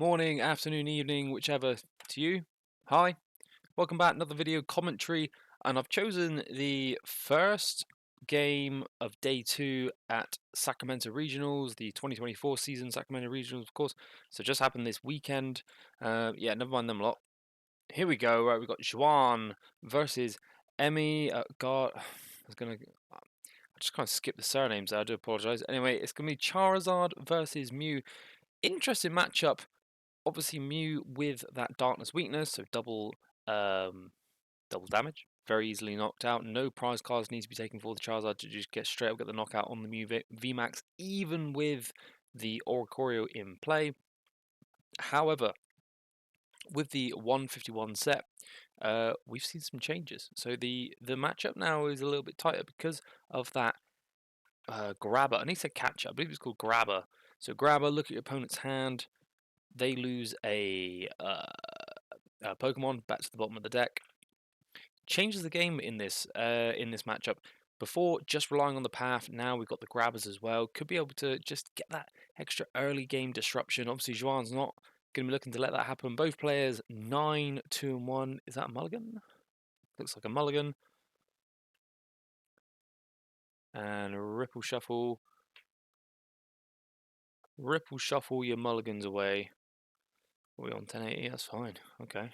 morning, afternoon, evening, whichever to you. Hi, welcome back. Another video commentary, and I've chosen the first game of day 2 at Sacramento Regionals, the 2024 season Sacramento Regionals, of course. So just happened this weekend. Yeah, never mind them lot. Here we go. Right, we've got Juan versus Emmi. God, I was gonna. I just kind of skipped the surnames. I do apologise. Anyway, it's gonna be Charizard versus Mew. Interesting matchup. Obviously, Mew with that darkness weakness, so double damage, very easily knocked out. No prize cards need to be taken for the Charizard to just get straight up, get the knockout on the Mew VMAX, even with the Oricorio in play. However, with the 151 set, we've seen some changes. So the matchup now is a little bit tighter because of that grabber. I need to say catcher. I believe it's called grabber. So grabber, look at your opponent's hand. They lose a Pokemon back to the bottom of the deck. Changes the game in this matchup. Before, just relying on the path, now we've got the grabbers as well. Could be able to just get that extra early game disruption. Obviously, Juan's not going to be looking to let that happen. Both players 9, 2, and 1. Is that a mulligan? Looks like a mulligan. And Ripple Shuffle. Ripple Shuffle your mulligans away. Are we on 1080? That's fine. Okay.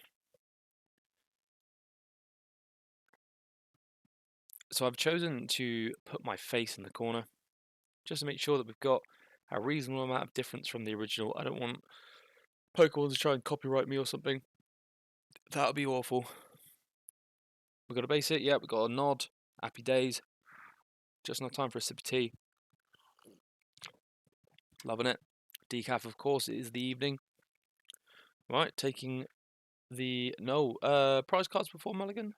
So I've chosen to put my face in the corner, just to make sure that we've got a reasonable amount of difference from the original. I don't want Pokemon to try and copyright me or something. That would be awful. We've got a basic, yeah, we've got a nod. Happy days. Just enough time for a sip of tea. Loving it. Decaf, of course, it is the evening. Right, taking the prize cards before Mulligan.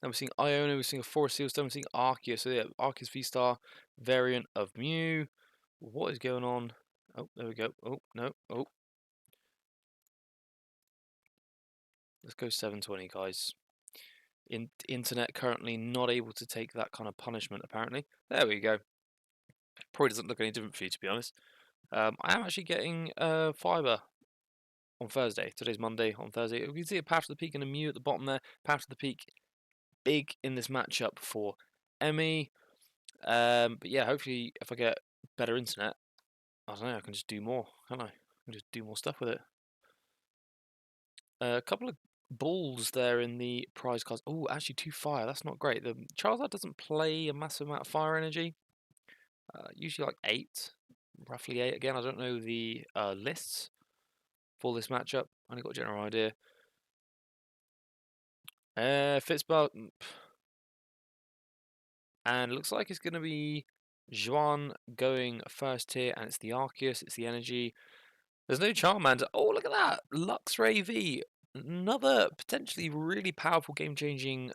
Then we're seeing Iona, we're seeing a Forest Sealstone, we're seeing Arceus. So yeah, Arceus V-Star variant of Mew. What is going on? Oh, there we go. Oh, no. Oh. Let's go 720, guys. Internet currently not able to take that kind of punishment, apparently. There we go. Probably doesn't look any different for you, to be honest. I am actually getting fibre on Thursday. Today's Monday. On Thursday, you can see a Path to the Peak and a Mew at the bottom there. Path to the Peak, big in this matchup for Emmi. But yeah, hopefully if I get better internet, I don't know, I can just do more, can't I? I can just do more stuff with it. A couple of balls there in the prize cards. Oh, actually 2 fire. That's not great. The Charizard doesn't play a massive amount of fire energy. Usually like 8, roughly 8. Again, I don't know the lists for this matchup. I only got a general idea. Fitzbart. And looks like it's going to be Juan going first here, and it's the Arceus, it's the Energy. There's no Charmander. Oh, look at that! Luxray V. Another potentially really powerful game-changing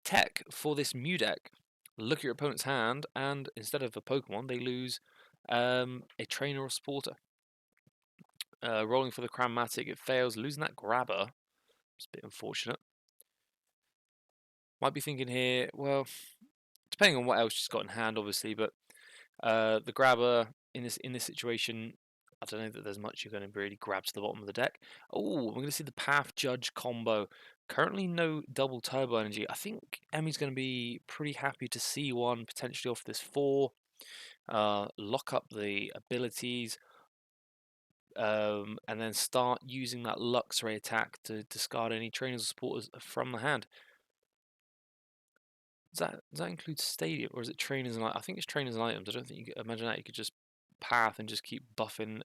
tech for this Mew deck. Look at your opponent's hand, and instead of a Pokemon, they lose a trainer or supporter. Rolling for the Chromatic, it fails, losing that grabber. It's a bit unfortunate. Might be thinking here, well, depending on what else she's got in hand, obviously, but the grabber in this situation, I don't know that there's much you're going to really grab to the bottom of the deck. Oh, we're going to see the Path Judge combo. Currently no double turbo energy. I think Emmi's going to be pretty happy to see one potentially off this 4. Lock up the abilities, and then start using that Luxray attack to discard any trainers or supporters from the hand. Does that include Stadium, or is it trainers and I think it's trainers and items. I don't think you could imagine that you could just path and just keep buffing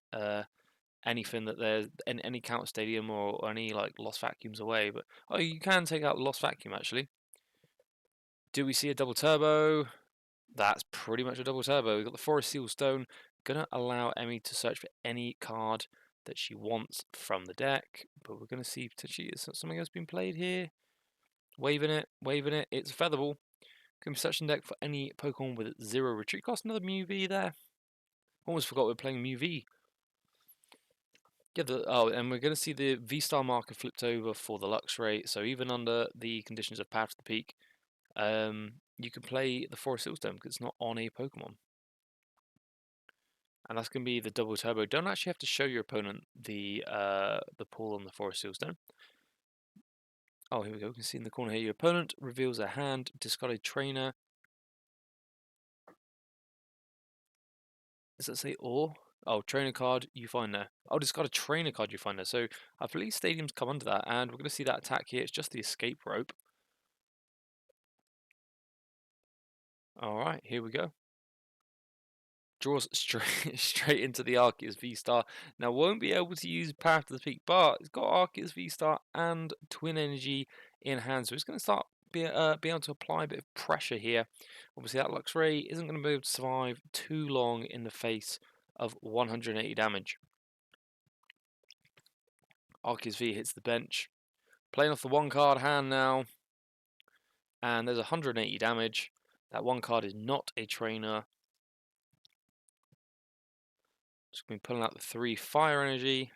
anything that there's in any counter stadium or any like lost vacuums away. But oh, you can take out lost vacuum actually. Do we see a double turbo? That's pretty much a double turbo. We've got the Forest Sealstone, gonna allow Emmi to search for any card that she wants from the deck. But we're gonna see potentially is something else being played here. Waving it. It's a Featherball. Can be searching deck for any Pokemon with 0 retreat cost. Another Mew V there. Almost forgot we're playing Mew V. Yeah, and we're going to see the V-Star marker flipped over for the Luxray. So even under the conditions of Path to the Peak, you can play the Forest Sealstone because it's not on a Pokemon. And that's going to be the double turbo. Don't actually have to show your opponent the pull on the Forest Seal Stone. Oh, here we go. You can see in the corner here, your opponent reveals a hand, discard a trainer. Does that say or? Oh, trainer card you find there. Oh, discard a trainer card you find there. So I believe stadiums come under that, and we're going to see that attack here. It's just the escape rope. All right, here we go. Draws straight into the Arceus V-Star. Now, won't be able to use Path to the Peak, but it's got Arceus V-Star and Twin Energy in hand, so it's going to start be able to apply a bit of pressure here. Obviously, that Luxray isn't going to be able to survive too long in the face of 180 damage. Arceus V hits the bench. Playing off the one card hand now, and there's 180 damage. That one card is not a trainer. Just going to be pulling out the 3 fire energy.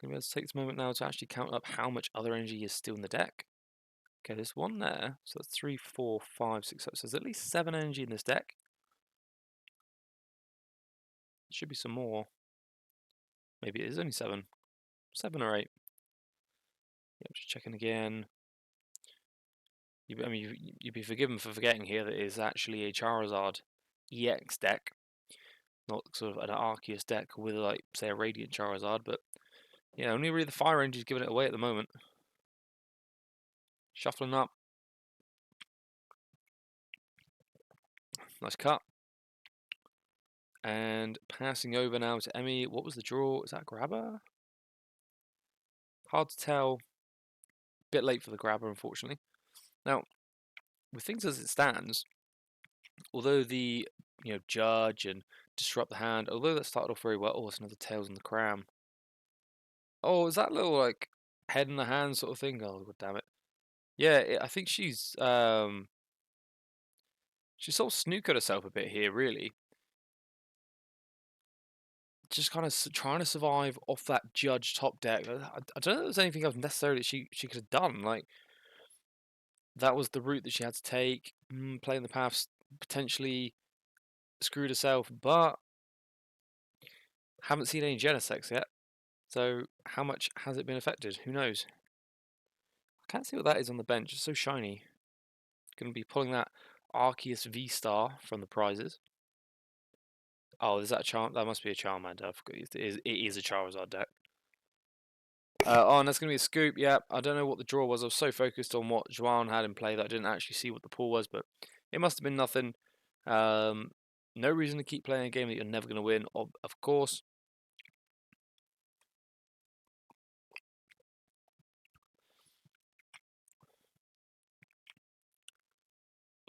Going to be able to take this moment now to actually count up how much other energy is still in the deck. Okay, there's 1 there, so that's 3, 4, 5, 6, 7. So there's at least 7 energy in this deck. Should be some more. Maybe it is only 7. 7 or 8. Yep, just checking again. You'd be forgiven for forgetting here that it is actually a Charizard EX deck. Not sort of an Arceus deck with, like, say, a Radiant Charizard, but yeah, only really the Fire Energy is giving it away at the moment. Shuffling up. Nice cut. And passing over now to Emmi. What was the draw? Is that grabber? Hard to tell. Bit late for the grabber, unfortunately. Now, with things as it stands, although the judge and disrupt the hand, although that started off very well. Oh, it's another tails in the cram. Oh, is that little like head in the hand sort of thing? Oh, god damn it. Yeah, I think she's sort of snookered herself a bit here, really. Just kind of trying to survive off that judge top deck. I don't know if there's anything else necessarily she could have done. Like, that was the route that she had to take. Playing the paths potentially screwed herself, but haven't seen any Genesects yet. So how much has it been affected? Who knows? I can't see what that is on the bench. It's so shiny. Going to be pulling that Arceus V-Star from the prizes. Oh, is that a Charm? That must be a Charmander. I forgot. It is a Charizard deck. Oh, and that's going to be a scoop. Yeah, I don't know what the draw was. I was so focused on what Juan had in play that I didn't actually see what the pull was, but it must have been nothing. No reason to keep playing a game that you're never going to win, of course.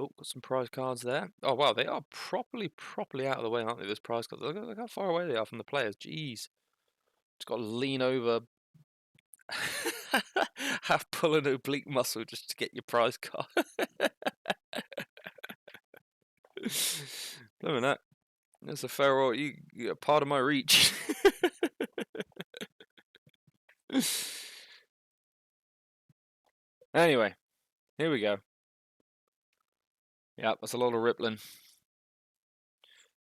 Oh, got some prize cards there. Oh, wow, they are properly out of the way, aren't they, those prize cards? Look how far away they are from the players. Jeez. Just got to lean over. Have pull an oblique muscle just to get your prize card. Look at that. That's a fair you part of my reach. Anyway, here we go. Yeah, that's a lot of rippling.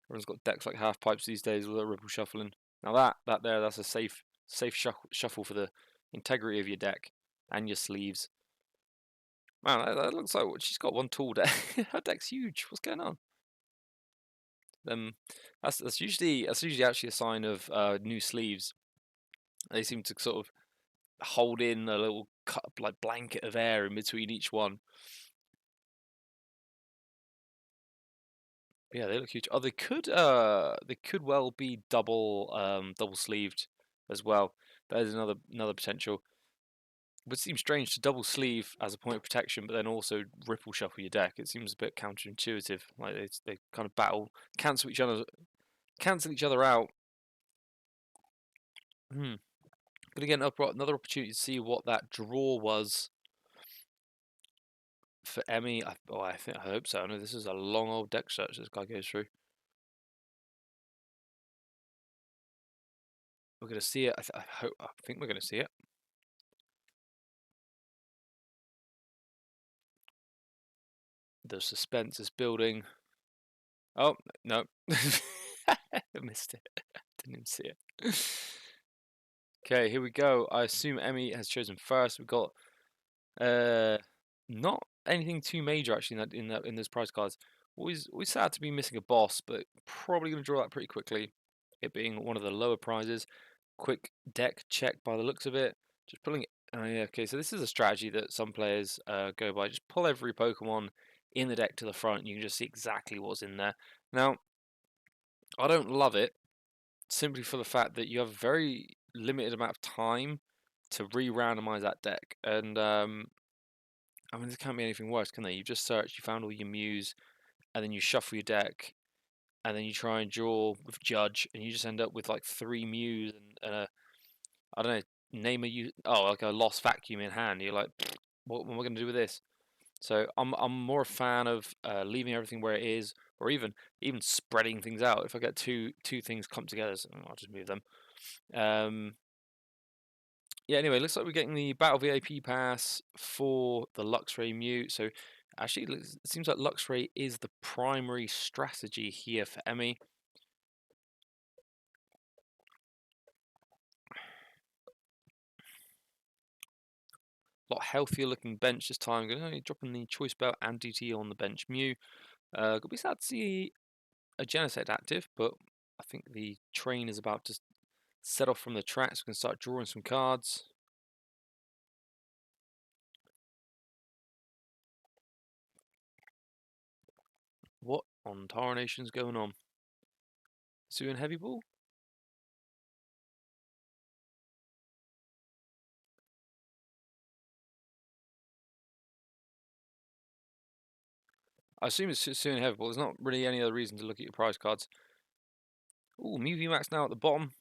Everyone's got decks like half pipes these days with a ripple shuffling. Now that's a safe shuffle for the integrity of your deck and your sleeves. Man, that looks like she's got one tool deck. Her deck's huge. What's going on? That's usually actually a sign of new sleeves. They seem to sort of hold in a little like blanket of air in between each one. Yeah, they look huge. Oh, they could well be double sleeved as well. That is another potential. It would seem strange to double sleeve as a point of protection, but then also ripple shuffle your deck. It seems a bit counterintuitive. Like they kind of cancel each other out. Gonna get another opportunity to see what that draw was for Emmi. I hope so. I know this is a long old deck search this guy goes through. We're gonna see it. I think we're gonna see it. The suspense is building. Oh no! I missed it. Didn't even see it. Okay, here we go. I assume Emmi has chosen first. We've got not anything too major actually in those prize cards. Always sad to be missing a boss, but probably going to draw that pretty quickly. It being one of the lower prizes. Quick deck check by the looks of it. Just pulling it. Oh yeah, okay. So this is a strategy that some players go by. Just pull every Pokemon in the deck to the front. And you can just see exactly what's in there. Now, I don't love it simply for the fact that you have a very limited amount of time to re-randomize that deck, and I mean, there can't be anything worse, can there? You've just searched, you found all your Mews, and then you shuffle your deck, and then you try and draw with Judge, and you just end up with like 3 Mews and I don't know, name like a lost vacuum in hand. You're like, what am I going to do with this? So I'm more a fan of leaving everything where it is, or even spreading things out. If I get two things come together, so I'll just move them. Yeah, anyway, looks like we're getting the Battle VIP pass for the Luxray Mew. So actually, it seems like Luxray is the primary strategy here for Emmi. A lot healthier looking bench this time. Going to dropping the Choice Belt and DT on the bench Mew. Could be sad to see a Genesect active, but I think the train is about to set off from the tracks. We can start drawing some cards. What on Tarnation's going on? Suin Heavy Ball? I assume it's Suin Heavy Ball. There's not really any other reason to look at your prize cards. Ooh, Mew VMAX now at the bottom.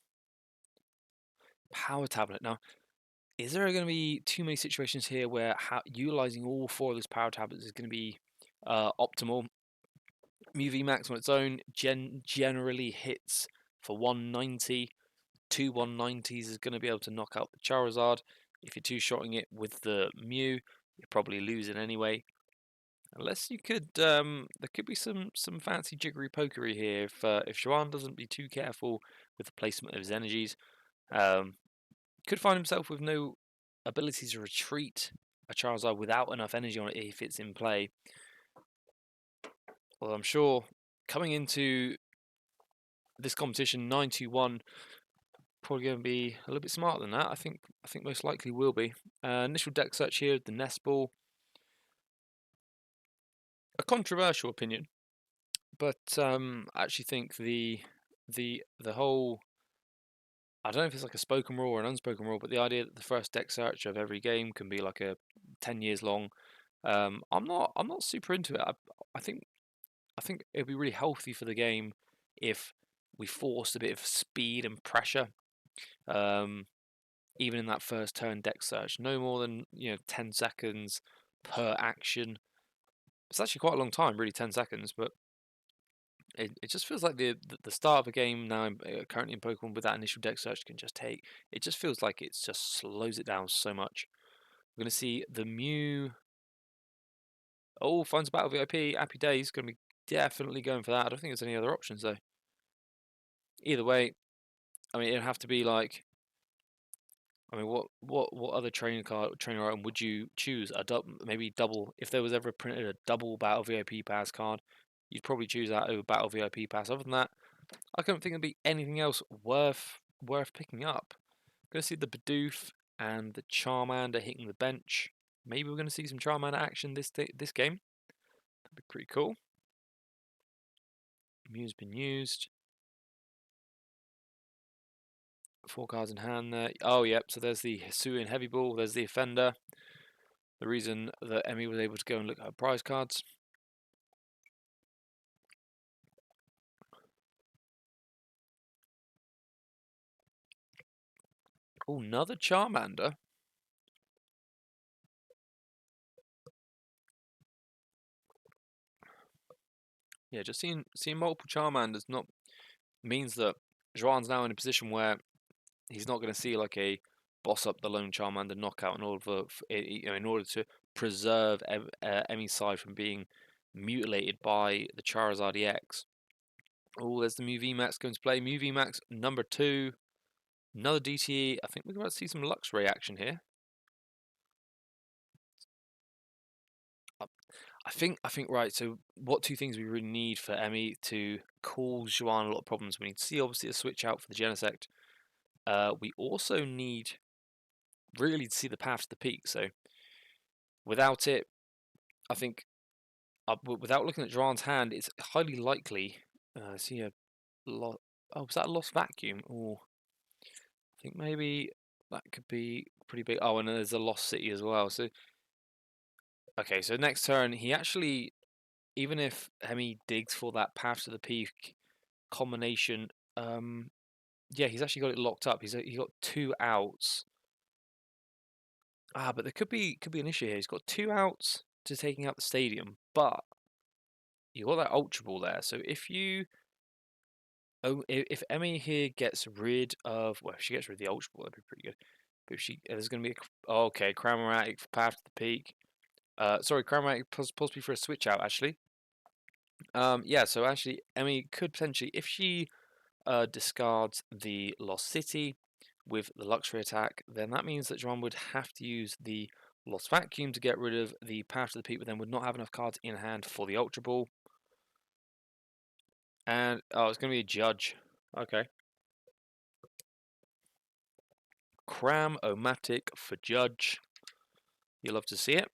Power tablet. Now, is there going to be too many situations here where utilizing all 4 of those power tablets is going to be optimal? Mew VMAX on its own generally hits for 190. 2 190s is going to be able to knock out the Charizard. If you're two-shotting it with the Mew, you're probably losing anyway. Unless you could, there could be some fancy jiggery pokery here if Juan doesn't be too careful with the placement of his energies. Could find himself with no ability to retreat a Charizard without enough energy on it if it's in play. Well, I'm sure coming into this competition, 921 probably going to be a little bit smarter than that. I think most likely will be. Initial deck search here, the Nest Ball. A controversial opinion, but I actually think the whole, I don't know if it's like a spoken rule or an unspoken rule, but the idea that the first deck search of every game can be like a 10 years long. I'm not super into it. I think it'd be really healthy for the game if we forced a bit of speed and pressure. Even in that first turn deck search, no more than 10 seconds per action. It's actually quite a long time, really, 10 seconds, but it just feels like the start of a game now, currently in Pokemon, with that initial deck search can just take. It just feels like it just slows it down so much. We're going to see the Mew. Oh, finds Battle VIP. Happy Days. Going to be definitely going for that. I don't think there's any other options, though. Either way, I mean, it'd have to be like. I mean, what other trainer item would you choose? Maybe double. If there was ever printed a double Battle VIP Pass card, you'd probably choose that over Battle VIP Pass. Other than that, I don't think there'd be anything else worth picking up. Going to see the Bidoof and the Charmander hitting the bench. Maybe we're going to see some Charmander action this game. That'd be pretty cool. Mew's been used. 4 cards in hand there. Oh, yep. So there's the Hisuian Heavy Ball. There's the Offender. The reason that Emmi was able to go and look at her prize cards. Oh, another Charmander. Yeah, just seeing multiple Charmanders not means that Joan's now in a position where he's not going to see like a boss up the lone Charmander knockout in order to preserve Emmi's side from being mutilated by the Charizard EX. Oh, there's the Mu VMAX going to play. Mu VMAX number 2. Another DTE. I think we're about to see some Luxray action here. I think right. So what two things we really need for Emmi to cause Juan a lot of problems? We need to see obviously a switch out for the Genesect. We also need really to see the path to the peak. So without it, I think without looking at Juan's hand, it's highly likely. See a lot. Oh, was that a lost vacuum? Oh, I think maybe that could be pretty big. Oh, and there's a lost city as well. So okay, so next turn he actually, even if Hemi digs for that path to the peak combination, yeah, he's actually got it locked up. He got 2 outs. Ah, but there could be an issue here. He's got 2 outs to taking out the stadium, but you got that Ultra Ball there. So if Emmy here gets rid of, well, if she gets rid of the Ultra Ball, that'd be pretty good. But if there's going to be okay, Cramoratic for path to the peak. Sorry, Cramoratic possibly for a switch out actually. Yeah, so actually Emmy could potentially, if she discards the Lost City with the Luxury attack, then that means that Juan would have to use the Lost Vacuum to get rid of the Path to the Peak, but then would not have enough cards in hand for the Ultra Ball. And, oh, it's going to be a Judge. Okay. Cram-O-Matic for Judge. You love to see it.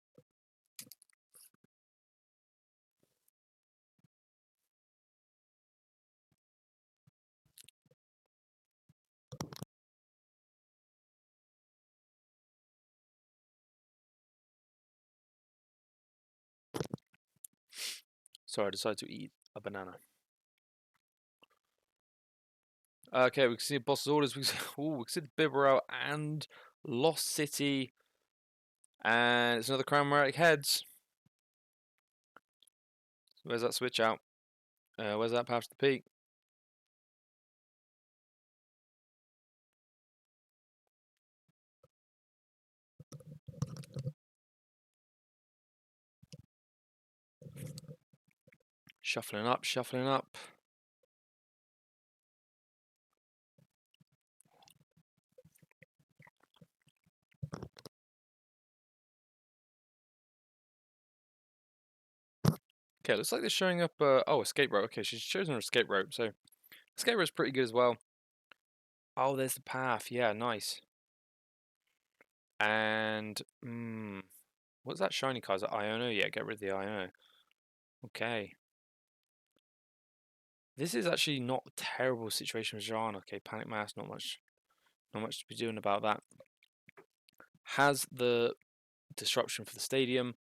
Sorry, I decided to eat a banana. Okay, we can see Boss's Orders. We can see the Bibarel and Lost City. And it's another Cram-O-Matic Heads. Where's that switch out? Where's that Path to the Peak? Shuffling up, shuffling up. Okay, looks like they're showing up. Oh, escape rope. Okay, she's chosen her escape rope, so escape rope's pretty good as well. Oh, there's the path. Yeah, nice. And what's that shiny card? Is it Iono? Yeah, get rid of the Iono. Okay. This is actually not a terrible situation with Jean. Okay, Panic Mass, not much to be doing about that. Has the disruption for the stadium,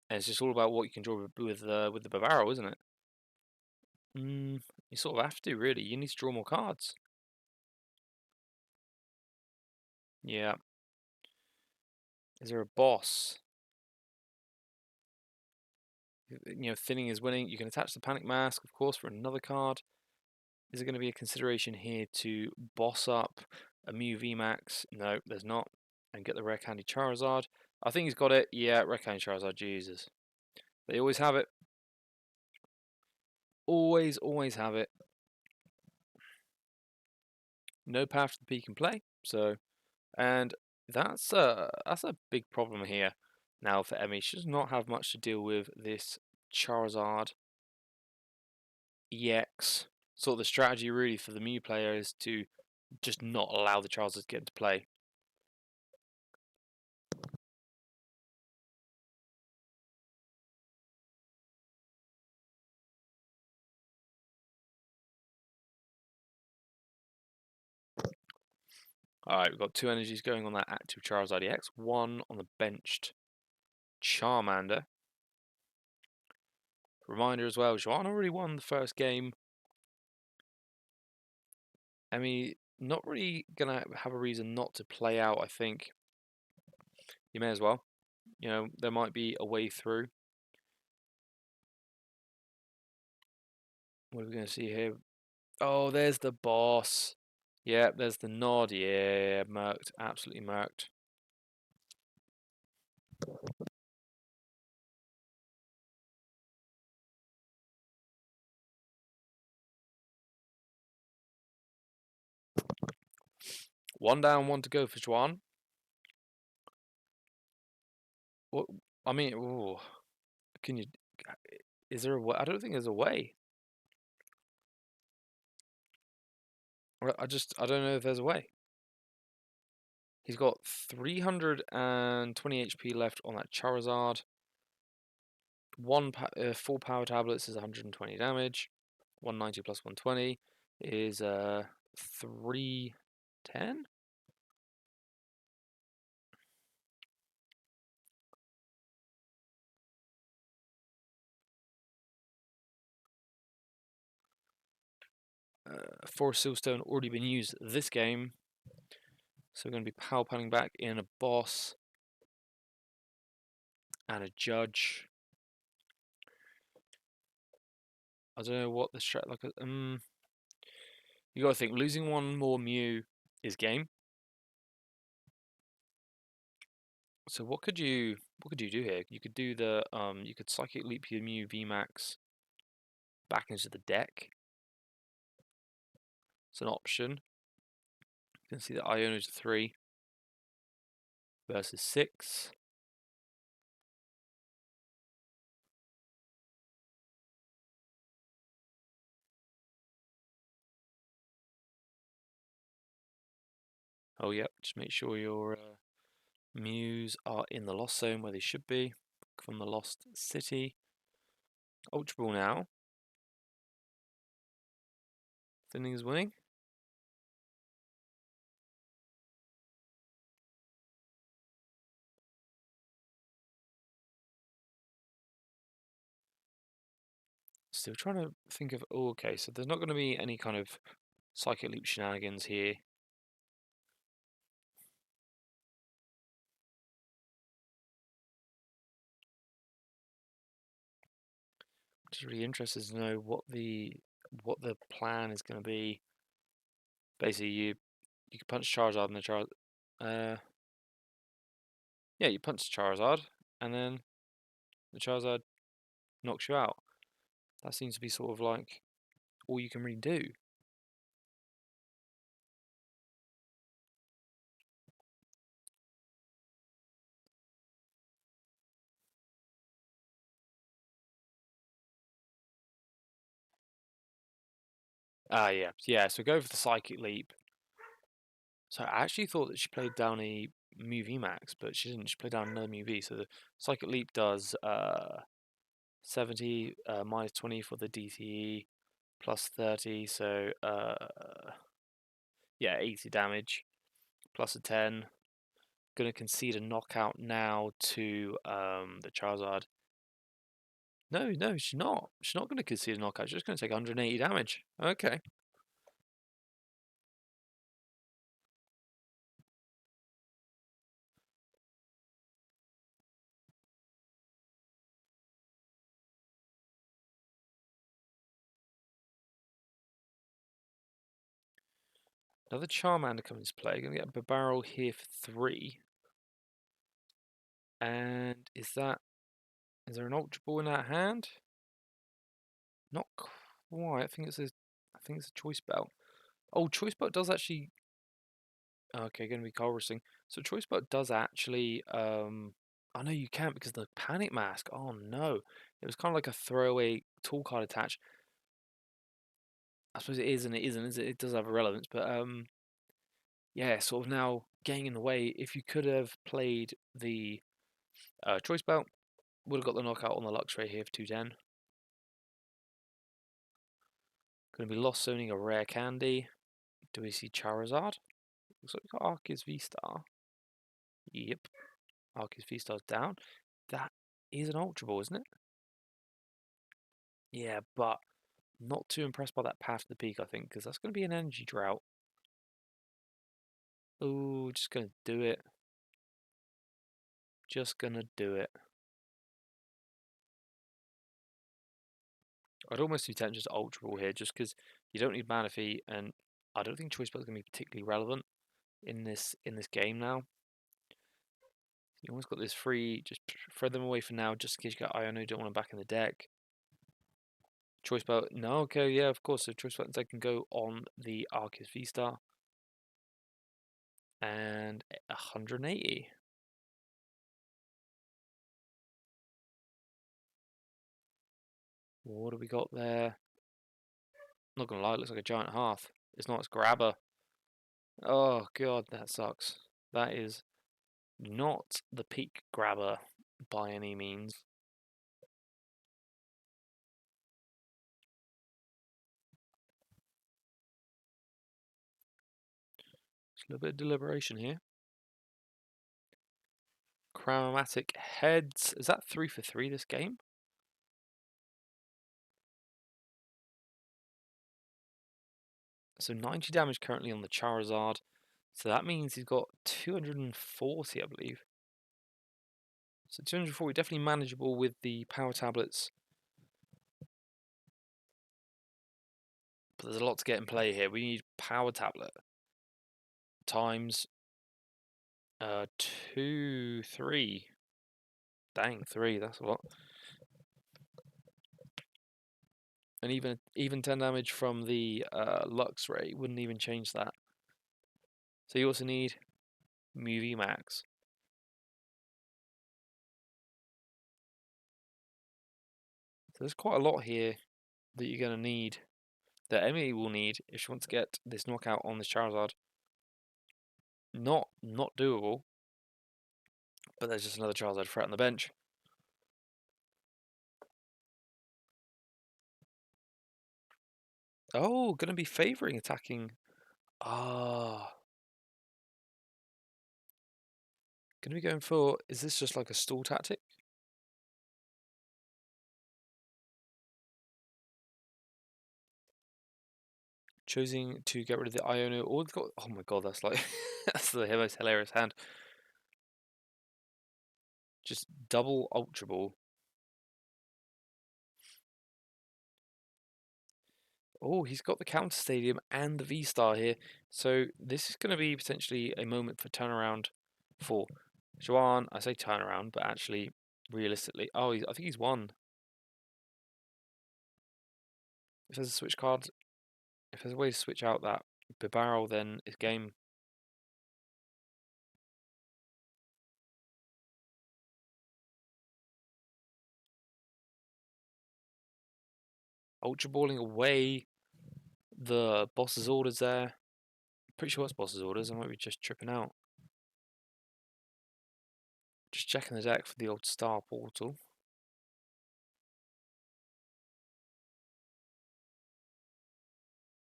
and it's just all about what you can draw with the Bavaro, isn't it? You sort of have to, really. You need to draw more cards. Yeah. Is there a boss? You know, thinning is winning. You can attach the Panic Mask, of course, for another card. Is there going to be a consideration here to boss up a Mew VMAX? No, there's not. And get the Rare Candy Charizard. I think he's got it. Yeah, Rare Candy Charizard. Jesus. They always have it. Always have it. No path to the peak in play. So, and that's a big problem here now for Emmy. She does not have much to deal with this Charizard EX. Sort of the strategy really for the Mew player is to just not allow the Charizard to get into play. Alright, we've got 2 energies going on that active Charizard EX, 1 on the benched Charmander. Reminder as well, Juan already won the first game. I mean, not really going to have a reason not to play out, I think. You may as well. You know, there might be a way through. What are we going to see here? Oh, there's the boss. Yeah, there's the nod. Yeah, murked. Absolutely murked. One down, one to go for Juan. What? I mean, ooh, can you? Is there a way? I don't think there's a way. I don't know if there's a way. He's got 320 HP left on that Charizard. Four power tablets is 120 damage. 190 plus 120 is 310. Forest Silverstone already been used this game, so we're going to be power panning back in a boss and a judge. I don't know what the strat like. You got to think losing one more Mew is game. So what could you do here? You could do the you could Psychic Leap your Mew VMAX back into the deck. It's an option. You can see that Iono's 3 versus 6. Oh yep, just make sure your Mews are in the Lost Zone where they should be from the Lost City. Ultra Ball now. Thinning is winning. Still trying to think of. Oh, okay, so there's not going to be any kind of Psychic Leap shenanigans here. Just really interested to know what the plan is going to be. Basically, you can punch Charizard and the Charizard. Yeah, you punch Charizard and then the Charizard knocks you out. That seems to be sort of like all you can really do. Ah, yeah. So go for the Psychic Leap. So I actually thought that she played down a Mew VMAX, but she didn't. She played down another Mew V. So the Psychic Leap does 70 minus 20 for the DTE plus 30. So yeah, 80 damage plus a 10. Gonna concede a knockout now to the Charizard. No, she's not. She's not gonna concede a knockout. She's just gonna take 180 damage. Okay. Another Charmander comes into play. Gonna get a barrel here for 3. And is there an Ultra Ball in that hand? Not quite. I think it's a Choice Belt. Oh, Choice Belt does actually. Okay, going to be Cold Roasting. So Choice Belt does actually. I know you can't because of the Panic Mask. Oh no, it was kind of like a throwaway tool card attach. I suppose it is and it isn't. Is it? It does have a relevance, but yeah, sort of now getting in the way. If you could have played the Choice Belt, would have got the knockout on the Luxray here for 210. Going to be Lost Zoning a rare candy. Do we see Charizard? Looks like we've got Arceus V-Star. Yep. Arceus V-Star's down. That is an Ultra Ball, isn't it? Yeah, but not too impressed by that path to the peak, I think, because that's going to be an energy drought. Oh, just going to do it. Just going to do it. I'd almost be tempted to Ultra Ball here, just because you don't need Manaphy, and I don't think Choice Belt is going to be particularly relevant in this game now. You almost got this free, just throw them away for now, just in case you got Iono, don't want them back in the deck. Choice Belt, no, okay, yeah, of course. So Choice Belt they can go on the Arceus V-Star. and 180. What do we got there? Not gonna lie, it looks like a giant hearth. It's not, it's grabber. Oh god, that sucks. That is not the peak grabber by any means. Just a little bit of deliberation here. Chromatic heads. Is that 3 for 3 this game? So 90 damage currently on the Charizard. So that means he's got 240, I believe. So 240, definitely manageable with the power tablets. But there's a lot to get in play here. We need power tablet times 2, 3. Dang, 3, that's a lot. And even 10 damage from the Lux Ray wouldn't even change that. So you also need Mew Max. So there's quite a lot here that you're going to need, that Emmi will need if she wants to get this knockout on this Charizard. Not doable, but there's just another Charizard threat on the bench. Oh, going to be favouring attacking. Ah. Going to be going for, is this just like a stall tactic? Choosing to get rid of the Iono. Oh my god, that's like, that's the most hilarious hand. Just double Ultra Ball. Oh, he's got the Counter Stadium and the V-Star here. So this is going to be potentially a moment for turnaround for Juan. I say turnaround, but actually, realistically, oh, I think he's won. If there's a switch card, if there's a way to switch out that Bibarel, then it's game. Ultra Balling away the boss's orders there. Pretty sure it's boss's orders. I might be just tripping out. Just checking the deck for the old star portal.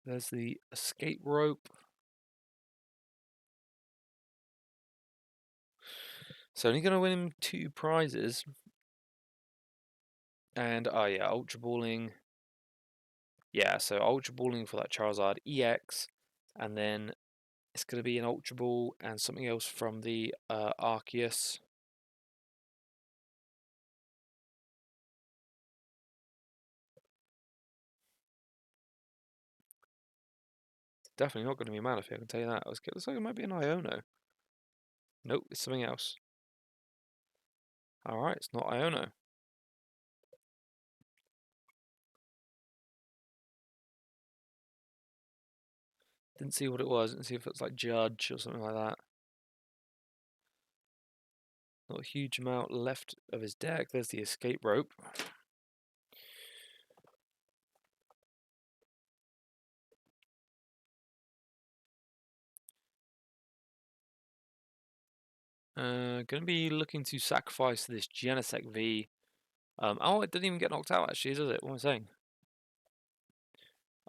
There's the escape rope. So only going to win him 2 prizes. And, oh yeah, Ultra Balling. Yeah, so Ultra Balling for that Charizard EX. And then it's going to be an Ultra Ball and something else from the Arceus. Definitely not going to be Manaphy, I can tell you that. Looks like it might be an Iono. Nope, it's something else. Alright, it's not Iono. Didn't see what it was. Didn't see if it's like Judge or something like that. Not a huge amount left of his deck. There's the escape rope. Going to be looking to sacrifice this Genesect V. Oh, it didn't even get knocked out actually, does it? What am I saying?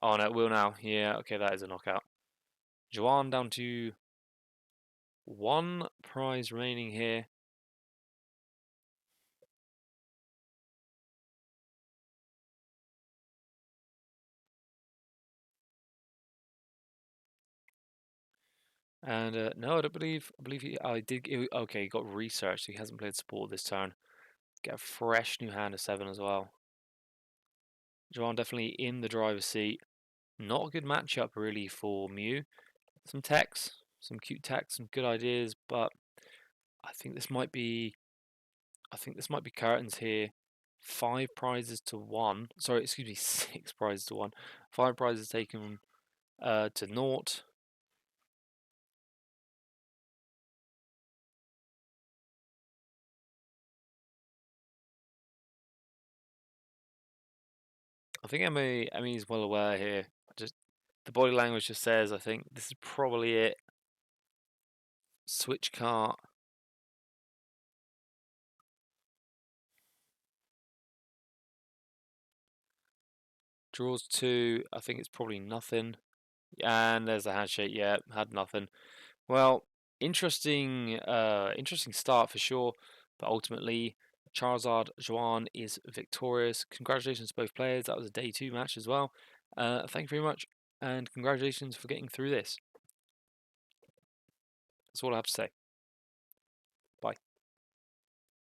Oh no, it will now. Yeah, okay, that is a knockout. Juan down to 1 prize remaining here. And no, I believe he. Oh, he did. Okay, he got research. So he hasn't played support this turn. Get a fresh new hand of 7 as well. Juan definitely in the driver's seat. Not a good matchup really for Mew. Some techs, some cute techs, some good ideas, but I think this might be. I think this might be curtains here. 5 prizes to 1. Sorry, excuse me, 6 prizes to 1. 5 prizes taken to naught. I think Emmy is well aware here. Just the body language just says, I think this is probably it. Switch cart. Draws 2. I think it's probably nothing. And there's a handshake. Yeah, had nothing. Well, interesting start for sure. But ultimately, Charizard Juan is victorious. Congratulations to both players. That was a day 2 match as well. Thank you very much, and congratulations for getting through this. That's all I have to say.